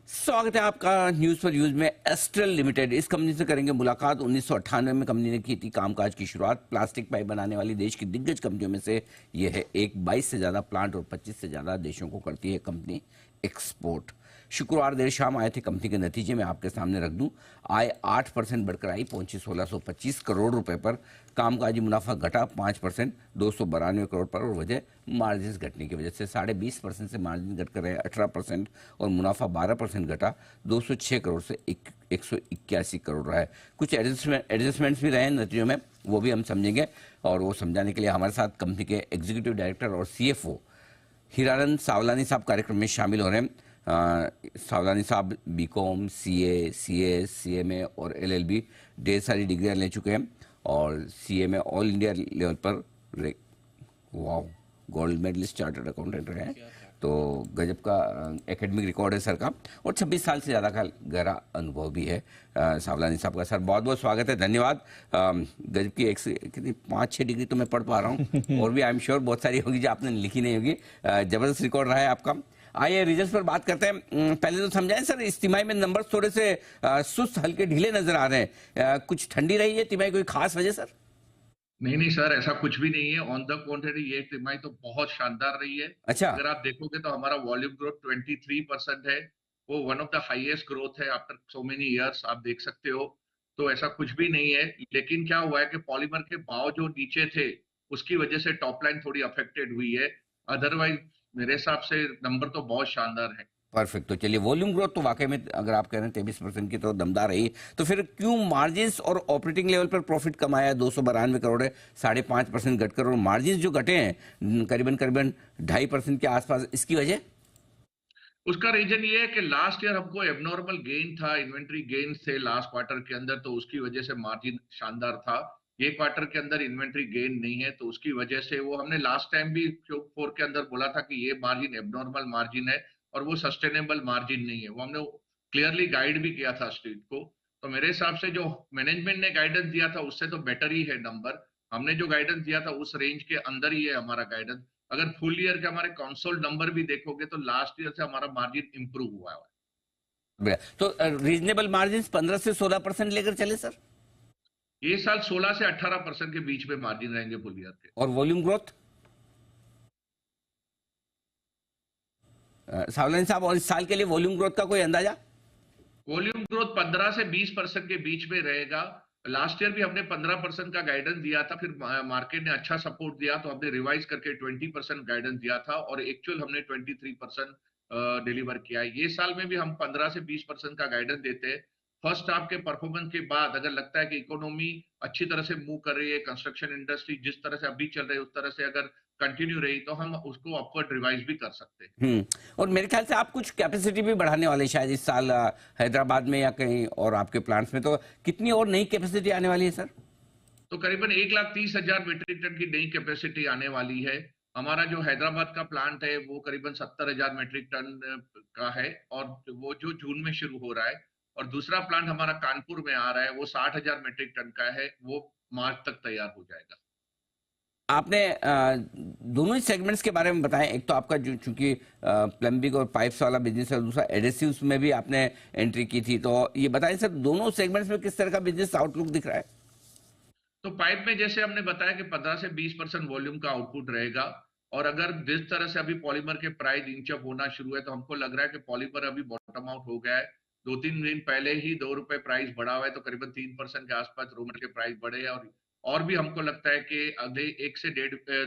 स्वागत है आपका न्यूज फॉर यूज में। एस्ट्रल लिमिटेड, इस कंपनी से करेंगे मुलाकात। 1998 में कंपनी ने की थी कामकाज की शुरुआत। प्लास्टिक पाइप बनाने वाली देश की दिग्गज कंपनियों में से यह है एक। 22 से ज्यादा प्लांट और 25 से ज्यादा देशों को करती है कंपनी एक्सपोर्ट। शुक्रवार देर शाम आए थे कंपनी के नतीजे में आपके सामने रख दूं। आय 8% बढ़कर आई, पहुंची 1625 करोड़ रुपए पर। कामकाजी मुनाफा घटा 5%, 292 करोड़ पर, और वजह मार्जिन घटने की वजह से 20.5% से मार्जिन घटकर रहे 18%, और मुनाफा 12% घटा 206 करोड़ से 181 करोड़ रहा है। कुछ एडजस्टमेंट्स भी रहे हैं नतीजों में, वो भी हम समझेंगे। और वो समझाने के लिए हमारे साथ कंपनी के एग्जीक्यूटिव डायरेक्टर और सीएफओ हीरानंद सावलानी साहब कार्यक्रम में शामिल हो रहे हैं। सावलानी साहब बीकॉम, सीए, सीएस, सीएमए और एलएलबी ढेर सारी डिग्रियां ले चुके हैं, और सीए में ऑल इंडिया लेवल पर वाह गोल्ड मेडलिस्ट चार्टर्ड अकाउंटेंट रहे हैं। तो गजब का एकेडमिक रिकॉर्ड है सर का, और 26 साल से ज़्यादा का गहरा अनुभव भी है सावलानी साहब का। सर बहुत बहुत स्वागत है, धन्यवाद। गजब की कितनी 5-6 डिग्री तो मैं पढ़ पा रहा हूँ और भी आई एम श्योर बहुत सारी होगी जो आपने लिखी नहीं होगी। ज़बरदस्त रिकॉर्ड रहा है आपका। आइए रिजल्ट पर बात करते हैं। पहले तो समझाएं सर, इस तिमाही में नंबर थोड़े से सुस्त, हल्के, ढीले नजर आ रहे हैं। कुछ ठंडी रही है तिमाही, कोई खास वजह सर? नहीं नहीं सर, ऐसा कुछ भी नहीं है। ऑन द कॉन्ट्रेरी ये तिमाही तो बहुत शानदार रही है। अच्छा। अगर आप देखोगे तो हमारा वॉल्यूम ग्रोथ 23% है। वो one of the highest growth है आफ्टर सो मेनी इयर्स, आप देख सकते हो। तो ऐसा कुछ भी नहीं है। लेकिन क्या हुआ है कि पॉलीमर के भाव जो नीचे थे, उसकी वजह से टॉप लाइन थोड़ी अफेक्टेड हुई है। अदरवाइज मेरे हिसाब से नंबर तो बहुत शानदार है। परफेक्ट। तो चलिए, वॉल्यूम ग्रोथ तो वाकई में अगर आप कह रहे हैं 23% की तो दमदार रही, तो फिर क्यों मार्जिन और ऑपरेटिंग लेवल पर प्रॉफिट कम आया? 292 करोड़ है, 5.5% घटकर, और मार्जिन जो घटे हैं करीबन करीबन 2.5% के आसपास, इसकी वजह? उसका रीजन ये है कि लास्ट ईयर हमको एबनॉर्मल गेन था, इन्वेंट्री गेन थे लास्ट क्वार्टर के अंदर, तो उसकी वजह से मार्जिन शानदार था। ये क्वार्टर के अंदर इन्वेंट्री गेन नहीं है, तो उसकी वजह से वो हमने लास्ट टाइम भी Q4 के अंदर बोला था कि ये मार्जिन एबनॉर्मल मार्जिन है और वो सस्टेनेबल मार्जिन नहीं है। वो हमने क्लियरली गाइड भी किया था स्ट्रीट को। तो मेरे हिसाब से जो मैनेजमेंट ने गाइडेंस दिया था उससे तो बेटर ही है नंबर। हमने जो गाइडेंस दिया था उस रेंज के अंदर ही है हमारा गाइडेंस। अगर फुल ईयर के हमारे कंसोल नंबर भी देखोगे तो लास्ट ईयर से हमारा मार्जिन इंप्रूव हुआ है। बढ़िया। तो रीजनेबल मार्जिन 15 से 16% लेकर चले सर? ये साल 16 से 18% के बीच में मार्जिन रहेंगे फुल ईयर के। और वॉल्यूम ग्रोथ सावलानी साहब, और इस साल के लिए वॉल्यूम ग्रोथ का कोई अंदाजा? वॉल्यूम ग्रोथ 15 से 20% के बीच में रहेगा। लास्ट ईयर भी हमने 15% का गाइडेंस दिया था, फिर मार्केट ने अच्छा सपोर्ट दिया तो हमने रिवाइज करके 20% गाइडेंस दिया था, और एक्चुअल हमने 23% डिलीवर किया है। ये साल में भी हम 15 से 20% का गाइडेंस देते हैं। फर्स्ट हाफ के परफॉर्मेंस के बाद अगर लगता है कि इकोनॉमी अच्छी तरह से मूव कर रही है, कंस्ट्रक्शन इंडस्ट्री जिस तरह से अभी चल रही है उस तरह से अगर कंटिन्यू रही, तो हम उसको अपवर्ड रिवाइज भी कर सकते हैं। और मेरे ख्याल से आप कुछ कैपेसिटी भी बढ़ाने वाले शायद इस साल, हैदराबाद में या कहीं और आपके प्लांट्स में। तो कितनी और नई कैपेसिटी आने वाली है सर? तो करीबन 1,30,000 मीट्रिक टन की नई कैपेसिटी आने वाली है। हमारा जो हैदराबाद का प्लांट है वो करीबन 70,000 मीट्रिक टन का है, और वो जो जून में शुरू हो रहा है। और दूसरा प्लांट हमारा कानपुर में आ रहा है, वो 60,000 मीट्रिक टन का है, वो मार्च तक तैयार हो जाएगा। आपने दोनों ही सेगमेंट्स के बारे में बताएं। एक तो आपका जो चूंकि प्लम्बिंग और पाइप्स वाला बिजनेस है, दूसरा एडेसिव्स में भी आपने एंट्री की थी। तो ये बताएं सर, दोनों सेगमेंट्स में किस तरह का बिजनेस आउटलुक दिख रहा है? तो पाइप में जैसे हमने बताया कि 15 से 20% वॉल्यूम का आउटपुट रहेगा। और अगर जिस तरह से अभी पॉलीमर के प्राइस इंच अप होना शुरू है, तो हमको लग रहा है कि पॉलीमर अभी बॉटम आउट हो गया है। 2-3 दिन पहले ही ₹2 प्राइस बढ़ा हुआ है, तो करीबन 3% के आसपास रॉ मटेरियल के प्राइस बढ़े हैं। और भी हमको लगता है कि अगले 1 से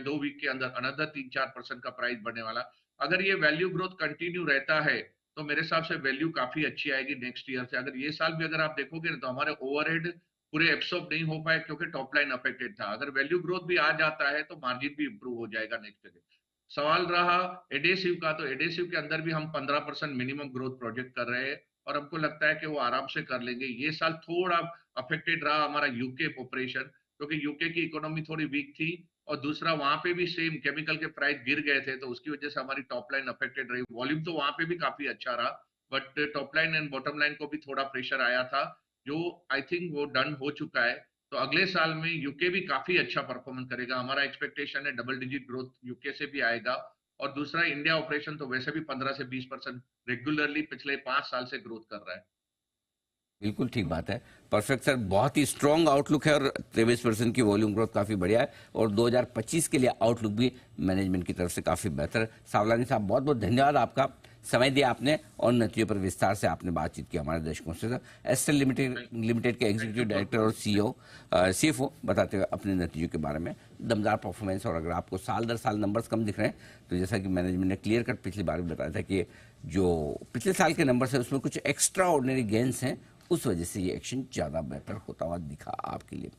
2 वीक के अंदर अनदर 3-4% का प्राइस बढ़ने वाला। अगर ये वैल्यू ग्रोथ कंटिन्यू रहता है तो मेरे हिसाब से वैल्यू काफी अच्छी आएगी नेक्स्ट ईयर से। अगर ये साल भी अगर आप देखोगे ना, तो हमारे ओवरहेड पूरे एब्सॉर्ब नहीं हो पाए क्योंकि टॉप लाइन अफेक्टेड था। अगर वैल्यू ग्रोथ भी आ जाता है तो मार्जिन भी इंप्रूव हो जाएगा नेक्स्ट ईयर। सवाल रहा एडेसिव का, तो एडेसिव के अंदर भी हम 15% मिनिमम ग्रोथ प्रोजेक्ट कर रहे हैं, और हमको लगता है कि वो आराम से कर लेंगे। ये साल थोड़ा अफेक्टेड रहा हमारा यूके ऑपरेशन, क्योंकि यूके की इकोनॉमी थोड़ी वीक थी, और दूसरा वहां पे भी सेम केमिकल के प्राइस गिर गए थे, तो उसकी वजह से हमारी टॉप लाइन अफेक्टेड रही। वॉल्यूम तो वहां पे भी काफी अच्छा रहा, but top line and bottom line को भी थोड़ा प्रेशर आया था, जो आई थिंक वो डन हो चुका है। तो अगले साल में यूके भी काफी अच्छा परफॉर्मेंस करेगा। हमारा एक्सपेक्टेशन है डबल डिजिट ग्रोथ यूके से भी आएगा। और दूसरा इंडिया ऑपरेशन तो वैसे भी 15 से 20% रेगुलरली पिछले 5 साल से ग्रोथ कर रहा है। बिल्कुल ठीक बात है। परफेक्ट सर, बहुत ही स्ट्रांग आउटलुक है और 23% की वॉल्यूम ग्रोथ काफी बढ़िया है और 2025 के लिए आउटलुक भी मैनेजमेंट की तरफ से काफी बेहतर है। सावलानी साहब, बहुत बहुत धन्यवाद, आपका समय दिया आपने और नतीजों पर विस्तार से आपने बातचीत की हमारे दर्शकों से। सर, एस्टेल लिमिटेड के एग्जीक्यूटिव डायरेक्टर और सीएफओ बताते हुए अपने नतीजों के बारे में। दमदार परफॉर्मेंस, और अगर आपको साल दर साल नंबर्स कम दिख रहे हैं तो जैसा कि मैनेजमेंट ने क्लियर कट पिछली बार भी बताया था कि जो पिछले साल के नंबर्स है उसमें कुछ एक्स्ट्रा ऑर्डिनरी गेन्स हैं, उस वजह से ये एक्शन ज़्यादा बेहतर होता हुआ दिखा आपके लिए।